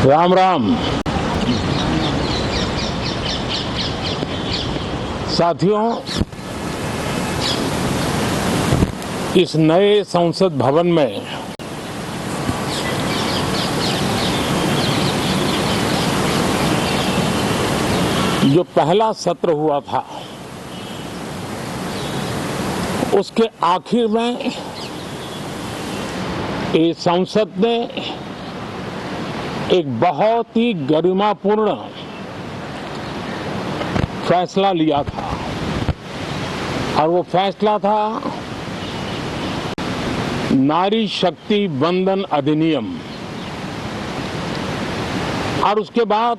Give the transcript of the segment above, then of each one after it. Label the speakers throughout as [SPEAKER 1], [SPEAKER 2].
[SPEAKER 1] राम राम। साथियों, इस नए संसद भवन में जो पहला सत्र हुआ था, उसके आखिर में ये संसद ने एक बहुत ही गरिमापूर्ण फैसला लिया था और वो फैसला था नारी शक्ति वंदन अधिनियम। और उसके बाद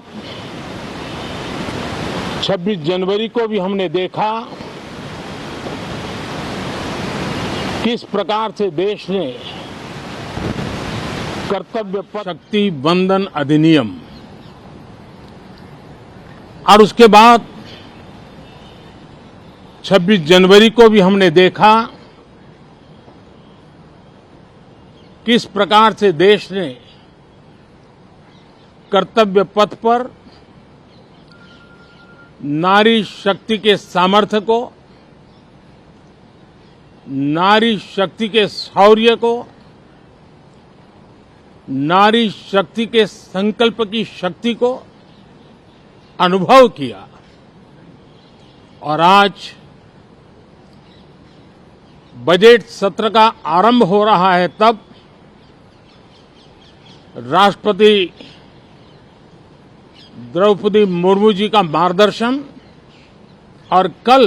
[SPEAKER 1] 26 जनवरी को भी हमने देखा किस प्रकार से देश ने कर्तव्य पथ शक्ति वंदन अधिनियम, और उसके बाद 26 जनवरी को भी हमने देखा किस प्रकार से देश ने कर्तव्य पथ पर नारी शक्ति के सामर्थ्य को, नारी शक्ति के शौर्य को, नारी शक्ति के संकल्प की शक्ति को अनुभव किया। और आज बजट सत्र का आरंभ हो रहा है, तब राष्ट्रपति द्रौपदी मुर्मू जी का मार्गदर्शन और कल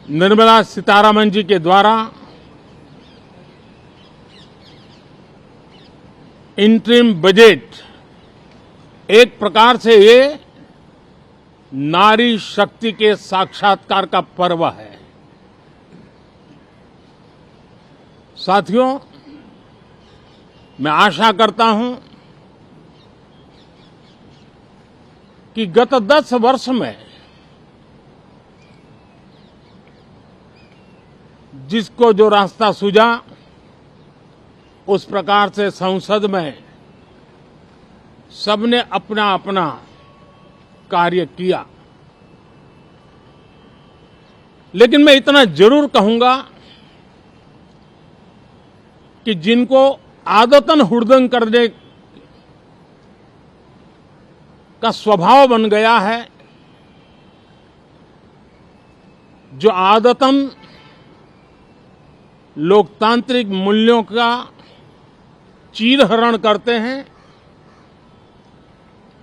[SPEAKER 1] निर्मला सीतारमण जी के द्वारा इंटरिम बजट, एक प्रकार से ये नारी शक्ति के साक्षात्कार का पर्व है। साथियों, मैं आशा करता हूं कि गत 10 वर्ष में जिसको जो रास्ता सूझा, उस प्रकार से संसद में सबने अपना अपना कार्य किया। लेकिन मैं इतना जरूर कहूंगा कि जिनको आदतन हुड़दंग करने का स्वभाव बन गया है, जो आदतन लोकतांत्रिक मूल्यों का चीरहरण करते हैं,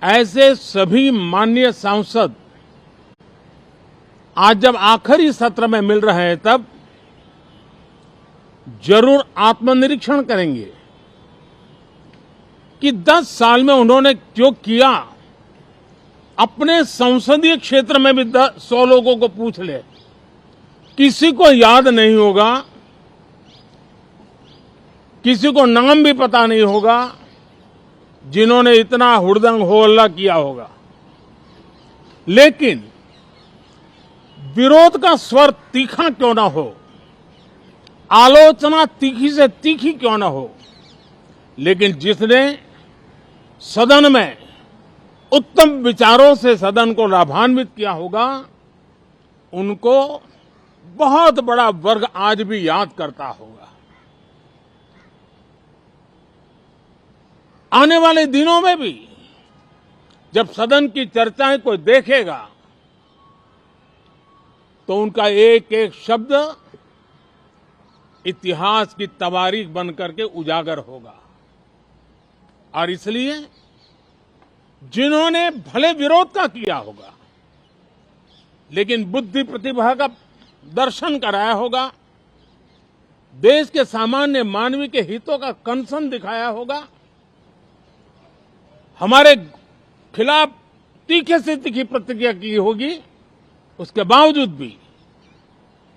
[SPEAKER 1] ऐसे सभी माननीय सांसद आज जब आखिरी सत्र में मिल रहे हैं, तब जरूर आत्मनिरीक्षण करेंगे कि 10 साल में उन्होंने जो किया। अपने संसदीय क्षेत्र में भी 100 लोगों को पूछ ले, किसी को याद नहीं होगा, किसी को नाम भी पता नहीं होगा जिन्होंने इतना हुड़दंग हो हल्ला किया होगा। लेकिन विरोध का स्वर तीखा क्यों ना हो, आलोचना तीखी से तीखी क्यों ना हो, लेकिन जिसने सदन में उत्तम विचारों से सदन को लाभान्वित किया होगा, उनको बहुत बड़ा वर्ग आज भी याद करता होगा। आने वाले दिनों में भी जब सदन की चर्चाएं कोई देखेगा, तो उनका एक एक शब्द इतिहास की तवारीख बन करके उजागर होगा। और इसलिए जिन्होंने भले विरोध का किया होगा, लेकिन बुद्धि प्रतिभा का दर्शन कराया होगा, देश के सामान्य मानवी के हितों का कंसर्न दिखाया होगा, हमारे खिलाफ तीखे से तीखी प्रतिक्रिया की होगी, उसके बावजूद भी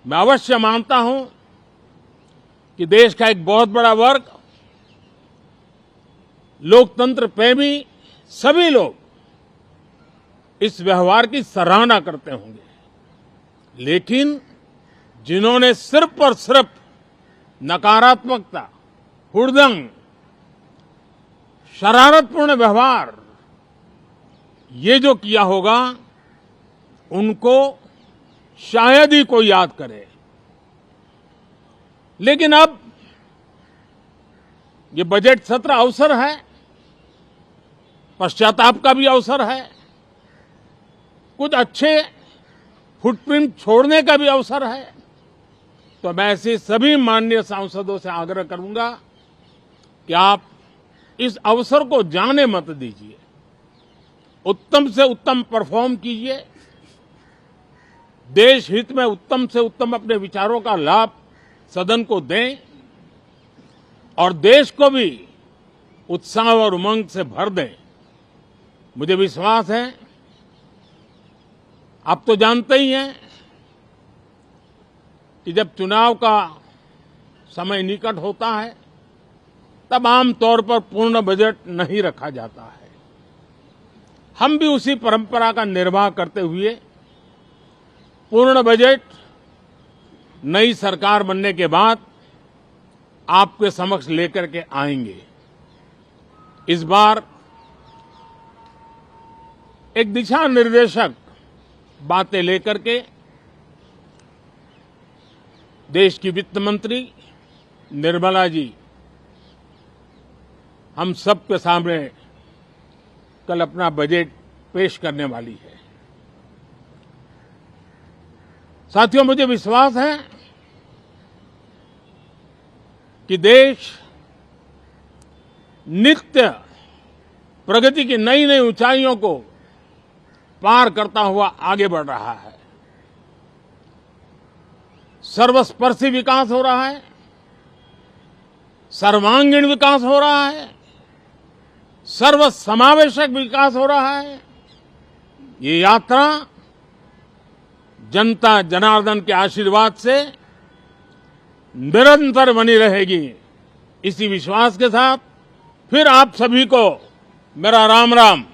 [SPEAKER 1] मैं अवश्य मानता हूं कि देश का एक बहुत बड़ा वर्ग, लोकतंत्र प्रेमी सभी लोग इस व्यवहार की सराहना करते होंगे। लेकिन जिन्होंने सिर्फ और सिर्फ नकारात्मकता, हुड़दंग शरारतपूर्ण व्यवहार ये जो किया होगा उनको शायद ही कोई याद करे। लेकिन अब ये बजट सत्र अवसर है, पश्चाताप का भी अवसर है, कुछ अच्छे फुटप्रिंट छोड़ने का भी अवसर है। तो मैं ऐसे सभी माननीय सांसदों से आग्रह करूंगा कि आप इस अवसर को जाने मत दीजिए, उत्तम से उत्तम परफॉर्म कीजिए, देश हित में उत्तम से उत्तम अपने विचारों का लाभ सदन को दें और देश को भी उत्साह और उमंग से भर दें। मुझे विश्वास है, आप तो जानते ही हैं कि जब चुनाव का समय निकट होता है तब आमतौर पर पूर्ण बजट नहीं रखा जाता है। हम भी उसी परंपरा का निर्वाह करते हुए पूर्ण बजट नई सरकार बनने के बाद आपके समक्ष लेकर के आएंगे। इस बार एक दिशा निर्देशक बातें लेकर के देश की वित्त मंत्री निर्मला जी हम सबके सामने कल अपना बजट पेश करने वाली है। साथियों, मुझे विश्वास है कि देश नित्य प्रगति की नई नई ऊंचाइयों को पार करता हुआ आगे बढ़ रहा है। सर्वस्पर्शी विकास हो रहा है, सर्वांगीण विकास हो रहा है, सर्वसमावेशक विकास हो रहा है। ये यात्रा जनता जनार्दन के आशीर्वाद से निरंतर बनी रहेगी। इसी विश्वास के साथ फिर आप सभी को मेरा राम राम।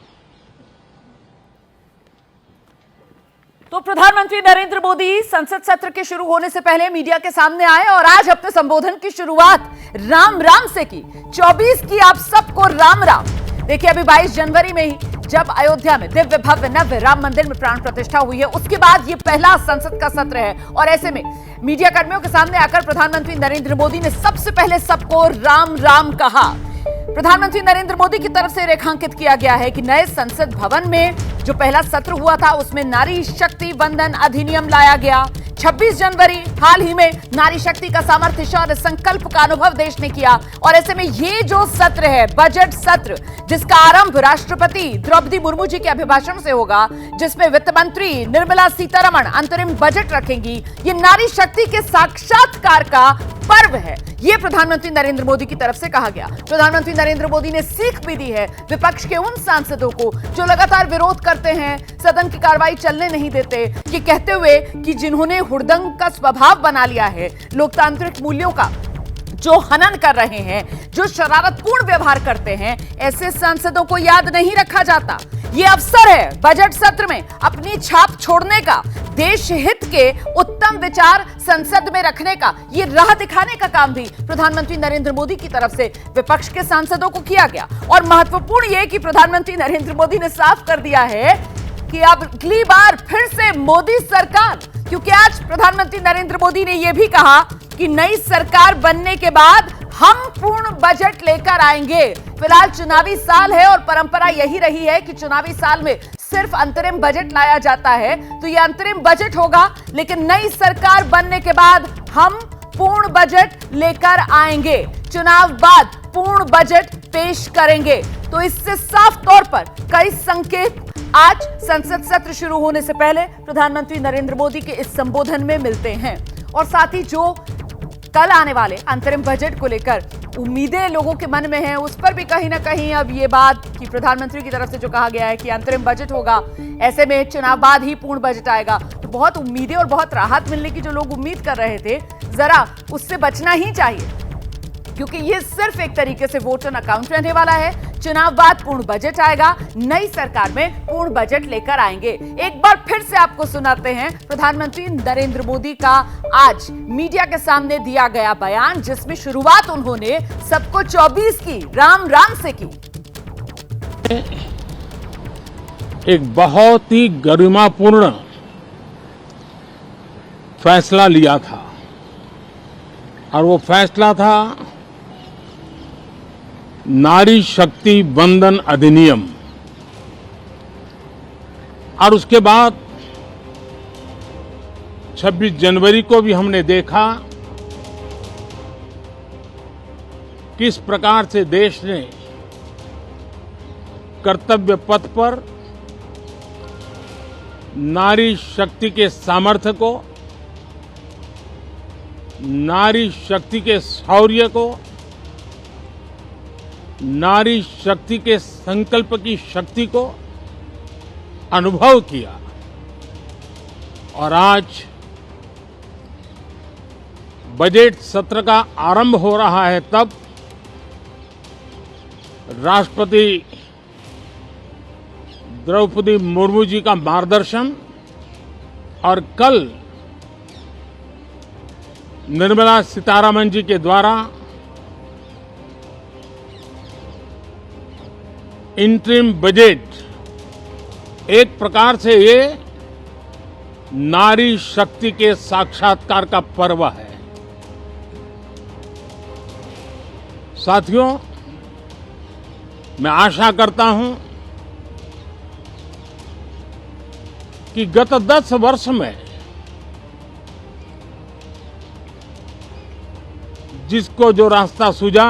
[SPEAKER 2] तो प्रधानमंत्री नरेंद्र मोदी संसद सत्र के शुरू होने से पहले मीडिया के सामने आए और आज अपने संबोधन की शुरुआत राम राम से की। 24 की आप सबको राम राम। देखिए, अभी 22 जनवरी में ही जब अयोध्या में दिव्य भव्य नव्य राम मंदिर में प्राण प्रतिष्ठा हुई है, उसके बाद ये पहला संसद का सत्र है और ऐसे में मीडिया कर्मियों के सामने आकर प्रधानमंत्री नरेंद्र मोदी ने सबसे पहले सबको राम राम कहा। प्रधानमंत्री नरेंद्र मोदी की तरफ से रेखांकित किया गया है कि नए संसद भवन में जो पहला सत्र हुआ था उसमें नारी शक्ति वंदन अधिनियम लाया गया। 26 जनवरी हाल ही में नारी शक्ति का सामर्थ्य और संकल्प का अनुभव देश ने किया और ऐसे में ये जो सत्र है बजट सत्र, जिसका आरंभ राष्ट्रपति द्रौपदी मुर्मू जी के अभिभाषण से होगा, जिसमें वित्त मंत्री निर्मला सीतारमण अंतरिम बजट रखेंगी, ये नारी शक्ति के साक्षात्कार का पर्व है। ये प्रधानमंत्री नरेंद्र मोदी की तरफ से कहा गया। प्रधानमंत्री नरेंद्र मोदी ने सीख भी दी है विपक्ष के उन सांसदों को जो लगातार विरोध करते हैं, सदन की कार्रवाई चलने नहीं देते, ये कहते हुए कि जिन्होंने हुड़दंग का स्वभाव बना लिया है, लोकतांत्रिक मूल्यों का जो हनन कर रहे हैं, जो शरारतपूर्ण व्यवहार करते हैं, ऐसे सांसदों को याद नहीं रखा जाता। ये अवसर है बजट सत्र में अपनी छाप छोड़ने का, देश हित के उत्तम विचार संसद में रखने का, ये राह दिखाने का काम भी प्रधानमंत्री नरेंद्र मोदी की तरफ से विपक्ष के सांसदों को किया गया। और महत्वपूर्ण ये कि प्रधानमंत्री नरेंद्र मोदी ने साफ कर दिया है कि अब अगली बार फिर से मोदी सरकार, क्योंकि आज प्रधानमंत्री नरेंद्र मोदी ने यह भी कहा कि नई सरकार बनने के बाद हम पूर्ण बजट लेकर आएंगे। फिलहाल चुनावी साल है और परंपरा यही रही है कि चुनावी साल में सिर्फ अंतरिम बजट लाया जाता है, तो यह अंतरिम बजट होगा, लेकिन नई सरकार बनने के बाद हम पूर्ण बजट लेकर आएंगे, चुनाव बाद पूर्ण बजट पेश करेंगे। तो इससे साफ तौर पर कई संकेत आज संसद सत्र शुरू होने से पहले प्रधानमंत्री नरेंद्र मोदी के इस संबोधन में मिलते हैं। और साथ ही जो कल आने वाले अंतरिम बजट को लेकर उम्मीदें लोगों के मन में हैं, उस पर भी कहीं ना कहीं अब ये बात कि प्रधानमंत्री की तरफ से जो कहा गया है कि अंतरिम बजट होगा, ऐसे में चुनाव बाद ही पूर्ण बजट आएगा, तो बहुत उम्मीदें और बहुत राहत मिलने की जो लोग उम्मीद कर रहे थे, जरा उससे बचना ही चाहिए, क्योंकि ये सिर्फ एक तरीके से वोट ऑन अकाउंट रहने वाला है। चुनाव बाद पूर्ण बजट आएगा, नई सरकार में पूर्ण बजट लेकर आएंगे। एक बार फिर से आपको सुनाते हैं प्रधानमंत्री नरेंद्र मोदी का आज मीडिया के सामने दिया गया बयान, जिसमें शुरुआत उन्होंने सबको 24 की राम राम से की।
[SPEAKER 1] एक बहुत ही गरिमापूर्ण फैसला लिया था और वो फैसला था नारी शक्ति वंदन अधिनियम। और उसके बाद 26 जनवरी को भी हमने देखा किस प्रकार से देश ने कर्तव्य पथ पर नारी शक्ति के सामर्थ्य को, नारी शक्ति के शौर्य को, नारी शक्ति के संकल्प की शक्ति को अनुभव किया। और आज बजट सत्र का आरंभ हो रहा है, तब राष्ट्रपति द्रौपदी मुर्मू जी का मार्गदर्शन और कल निर्मला सीतारमण जी के द्वारा इंटरिम बजट एक प्रकार से ये नारी शक्ति के साक्षात्कार का पर्व है। साथियों, मैं आशा करता हूं कि गत 10 वर्ष में जिसको जो रास्ता सूझा,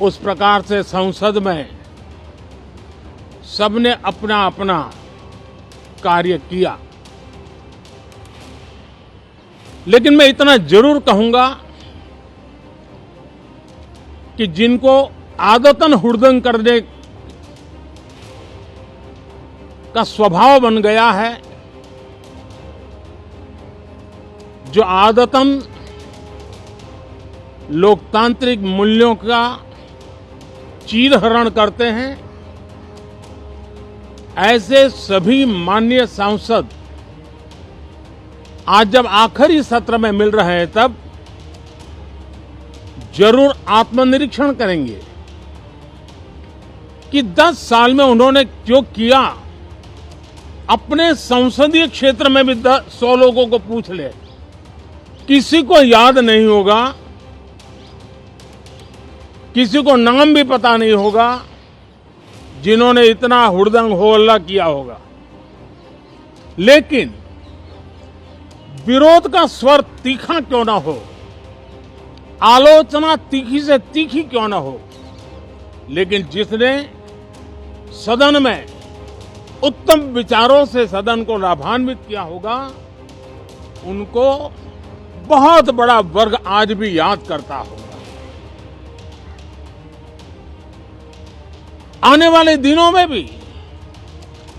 [SPEAKER 1] उस प्रकार से संसद में सबने अपना अपना कार्य किया। लेकिन मैं इतना जरूर कहूंगा कि जिनको आदतन हुड़दंग करने का स्वभाव बन गया है, जो आदतन लोकतांत्रिक मूल्यों का चीरहरण करते हैं, ऐसे सभी माननीय सांसद आज जब आखिरी सत्र में मिल रहे हैं, तब जरूर आत्मनिरीक्षण करेंगे कि 10 साल में उन्होंने जो किया। अपने संसदीय क्षेत्र में भी 100 लोगों को पूछ ले, किसी को याद नहीं होगा, किसी को नाम भी पता नहीं होगा जिन्होंने इतना हुड़दंग हो हल्ला किया होगा। लेकिन विरोध का स्वर तीखा क्यों ना हो, आलोचना तीखी से तीखी क्यों ना हो, लेकिन जिसने सदन में उत्तम विचारों से सदन को लाभान्वित किया होगा, उनको बहुत बड़ा वर्ग आज भी याद करता होगा। आने वाले दिनों में भी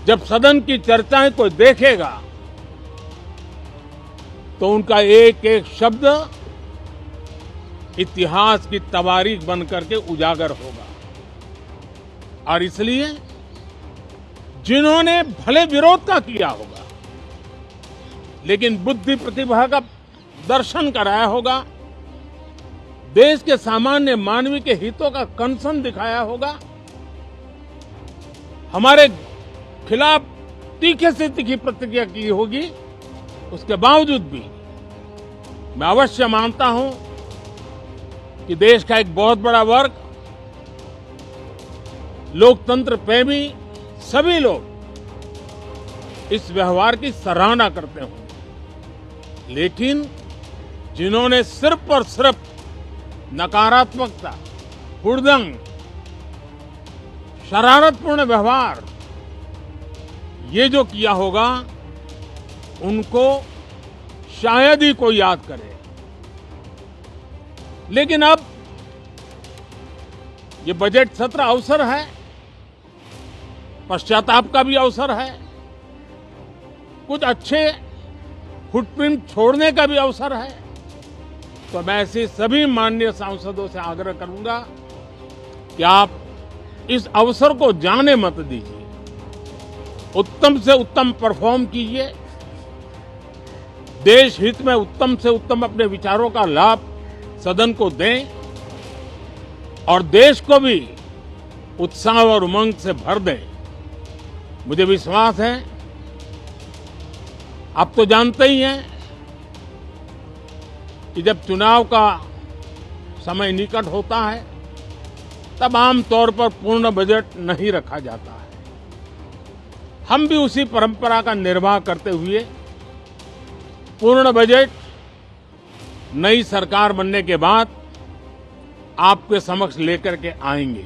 [SPEAKER 1] जब सदन की चर्चाएं कोई देखेगा, तो उनका एक एक शब्द इतिहास की तवारीख बन करके उजागर होगा। और इसलिए जिन्होंने भले विरोध का किया होगा, लेकिन बुद्धि प्रतिभा का दर्शन कराया होगा, देश के सामान्य मानवी के हितों का कंसर्न दिखाया होगा, हमारे खिलाफ तीखे से तीखी प्रतिक्रिया की होगी, उसके बावजूद भी मैं अवश्य मानता हूं कि देश का एक बहुत बड़ा वर्ग, लोकतंत्र प्रेमी सभी लोग इस व्यवहार की सराहना करते होंगे। लेकिन जिन्होंने सिर्फ और सिर्फ नकारात्मकता, हुड़दंग, शरारतपूर्ण व्यवहार ये जो किया होगा, उनको शायद ही कोई याद करे। लेकिन अब ये बजट सत्र अवसर है, पश्चाताप का भी अवसर है, कुछ अच्छे फुटप्रिंट छोड़ने का भी अवसर है। तो मैं ऐसे सभी माननीय सांसदों से आग्रह करूंगा कि आप इस अवसर को जाने मत दीजिए, उत्तम से उत्तम परफॉर्म कीजिए, देश हित में उत्तम से उत्तम अपने विचारों का लाभ सदन को दें और देश को भी उत्साह और उमंग से भर दें। मुझे विश्वास है आप तो जानते ही हैं कि जब चुनाव का समय निकट होता है तब आमतौर पर पूर्ण बजट नहीं रखा जाता है। हम भी उसी परंपरा का निर्वाह करते हुए पूर्ण बजट नई सरकार बनने के बाद आपके समक्ष लेकर के आएंगे।